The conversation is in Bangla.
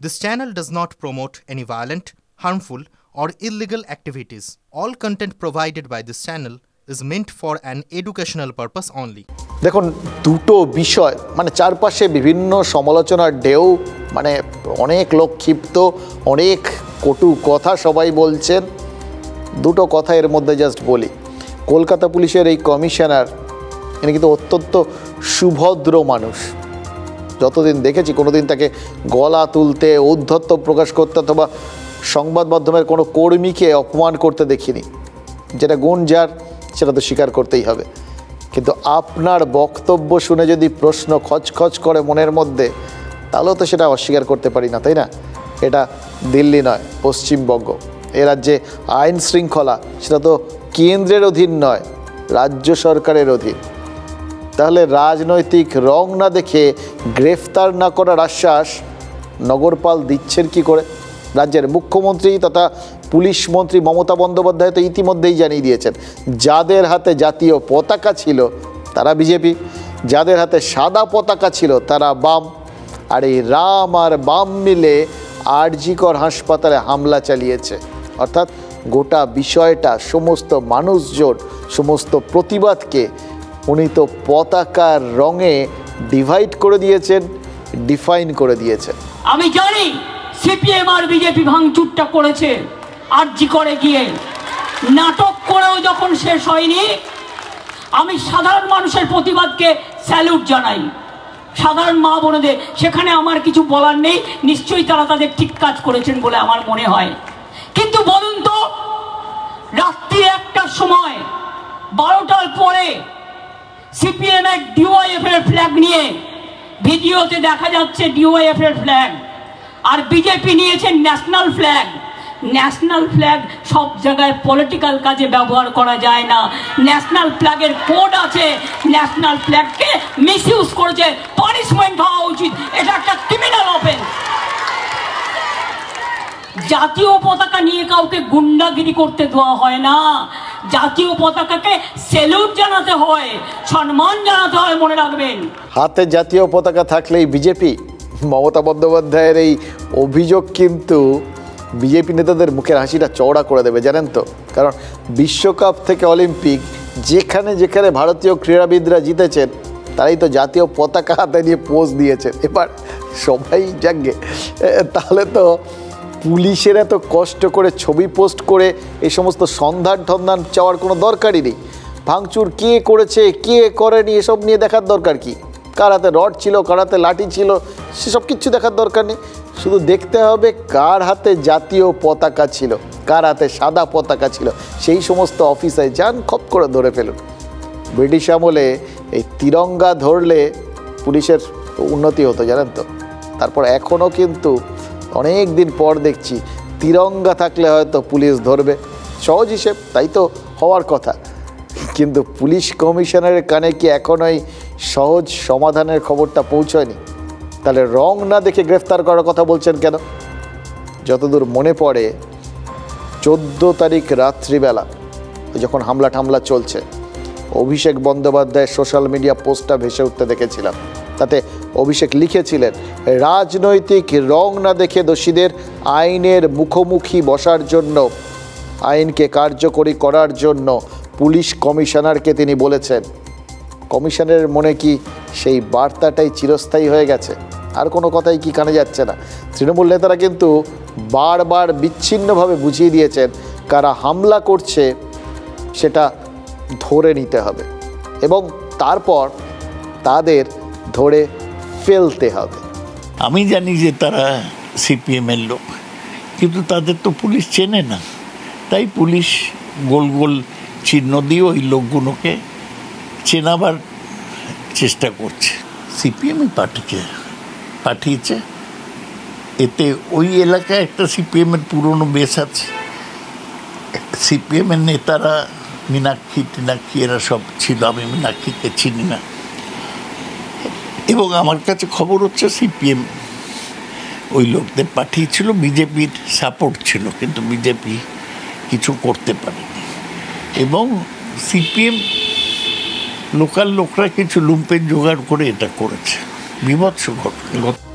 This channel does not promote any violent, harmful, or illegal activities. All content provided by this channel is meant for an educational purpose only. দেখুন দুটো বিষয় মানে চারপাশে বিভিন্ন সমালোচনার ঢেউ মানে অনেক লোক ক্ষিপ্ত অনেক কটু কথা সবাই বলছেন দুটো কথা এর মধ্যে জাস্ট বলি কলকাতা পুলিশের এই কমিশনার ইনি কিন্তু অত্যন্ত সুভদ্র মানুষ যতদিন দেখেছি কোনোদিন তাকে গলা তুলতে ঔদ্ধত্য প্রকাশ করতে অথবা সংবাদ মাধ্যমের কোনো কর্মীকে অপমান করতে দেখিনি যেটা গুণ যার সেটা তো স্বীকার করতেই হবে কিন্তু আপনার বক্তব্য শুনে যদি প্রশ্ন খচখচ করে মনের মধ্যে তাহলেও তো সেটা অস্বীকার করতে পারি না তাই না এটা দিল্লি নয় পশ্চিমবঙ্গ এ রাজ্যে আইন শৃঙ্খলা সেটা তো কেন্দ্রের অধীন নয় রাজ্য সরকারের অধীন তাহলে রাজনৈতিক রং না দেখে গ্রেফতার না করার আশ্বাস নগরপাল দিচ্ছেন কি করে রাজ্যের মুখ্যমন্ত্রী তথা পুলিশ মন্ত্রী মমতা বন্দ্যোপাধ্যায় তো ইতিমধ্যেই জানিয়ে দিয়েছেন যাদের হাতে জাতীয় পতাকা ছিল তারা বিজেপি যাদের হাতে সাদা পতাকা ছিল তারা বাম আর এই রাম আর বাম মিলে আরজিকর হাসপাতালে হামলা চালিয়েছে অর্থাৎ গোটা বিষয়টা সমস্ত মানুষজন সমস্ত প্রতিবাদকে উনি তো পতাকার রঙে ডিভাইড করে দিয়েছেন ডিফাইন করে দিয়েছেন আমি জানি সিপিএম আর বিজেপি ভাঙচুরটা করেছে আরজি করে গিয়ে নাটক করেও যখন শেষ হয়নি আমি সাধারণ মানুষের প্রতিবাদকে স্যালুট জানাই সাধারণ মা বোনেদের সেখানে আমার কিছু বলার নেই নিশ্চয়ই তারা তাদের ঠিক কাজ করেছেন বলে আমার মনে হয় কিন্তু বলুন তো রাত্রি 1টার সময় 12টার পরে সিপিএম এক ডিওয়াইএফ এর ফ্ল্যাগ নিয়ে ভিডিওতে দেখা যাচ্ছে ডিওয়াইএফ এর ফ্ল্যাগ আর বিজেপি নিয়েছে ন্যাশনাল ফ্ল্যাগ সব জায়গায় পলিটিক্যাল কাজে ব্যবহার করা যায় না ন্যাশনাল ফ্ল্যাগের কোড আছে ন্যাশনাল ফ্ল্যাগকে মিসইউজ করেছে পানিশমেন্ট হওয়া উচিত এটা একটা ক্রিমিনাল অফেন্স জাতীয় পতাকা নিয়ে কাউকে গুন্ডাগিরি করতে দেওয়া হয় না জাতীয় পতাকাকে স্যালুট জানাতে হয় সম্মান জানাতে হয় মনে রাখবেন হাতে জাতীয় পতাকা থাকলেই বিজেপি মমতা বন্দ্যোপাধ্যায়ের এই অভিযোগ কিন্তু বিজেপি নেতাদের মুখের হাসিটা চওড়া করে দেবে জানেন তো কারণ বিশ্বকাপ থেকে অলিম্পিক যেখানে যেখানে ভারতীয় ক্রীড়াবিদরা জিতেছেন তারাই তো জাতীয় পতাকা হাতে নিয়ে পোজ দিয়েছেন এবার সবাই জাগে তাহলে তো পুলিশের এত কষ্ট করে ছবি পোস্ট করে এই সমস্ত সন্ধান টন্ধান চাওয়ার কোনো দরকারই নেই ভাঙচুর কে করেছে কে করেনি এসব নিয়ে দেখার দরকার কি কার হাতে রড ছিল কার হাতে লাঠি ছিল সেসব কিচ্ছু দেখার দরকার নেই শুধু দেখতে হবে কার হাতে জাতীয় পতাকা ছিল কার হাতে সাদা পতাকা ছিল সেই সমস্ত অফিসে যান খপ করে ধরে ফেলুন ব্রিটিশ আমলে এই তিরঙ্গা ধরলে পুলিশের উন্নতি হতো জানেন তো তারপর এখনও কিন্তু অনেক দিন পর দেখছি তিরঙ্গা থাকলে হয়তো পুলিশ ধরবে সহজ হিসেব তাই তো হওয়ার কথা কিন্তু পুলিশ কমিশনারের কানে কি এখন ওই সহজ সমাধানের খবরটা পৌঁছয়নি তাহলে রং না দেখে গ্রেফতার করার কথা বলছেন কেন যতদূর মনে পড়ে 14 তারিখ রাত্রিবেলা যখন হামলা টামলা চলছে অভিষেক বন্দ্যোপাধ্যায়ের সোশ্যাল মিডিয়া পোস্টটা ভেসে উঠতে দেখেছিলাম তাতে অভিষেক লিখেছিলেন রাজনৈতিক রং না দেখে দোষীদের আইনের মুখোমুখি বসার জন্য আইনকে কার্যকরী করার জন্য পুলিশ কমিশনারকে তিনি বলেছেন কমিশনারের মনে কি সেই বার্তাটাই চিরস্থায়ী হয়ে গেছে আর কোনো কথাই কি কানে যাচ্ছে না তৃণমূল নেতারা কিন্তু বারবার বিচ্ছিন্নভাবে বুঝিয়ে দিয়েছেন কারা হামলা করছে সেটা ধরে নিতে হবে এবং তারপর তাদের ধরে ফেলতে হবে আমি জানি যে তারা সিপিএমের লোক কিন্তু তাদের তো পুলিশ চেনে না তাই পুলিশ গোল গোল চিহ্ন দিয়ে ওই লোকগুলোকে চেনাবার চেষ্টা করছে সিপিএমই পাঠিয়েছে এতে ওই এলাকায় একটা সিপিএমের পুরনো বেস আছে সিপিএমের নেতারা মীনাক্ষী এরা সব ছিল আমি মীনাক্ষীকে চিনি না এবং আমার কাছে খবর হচ্ছে সিপিএম ওই লোকদের পাঠিয়েছিল বিজেপির সাপোর্ট ছিল কিন্তু বিজেপি কিছু করতে পারেনি এবং সিপিএম লোকাল লোকরা কিছু লুম্পেন জোগাড় করে এটা করেছে বিভৎস ঘটনা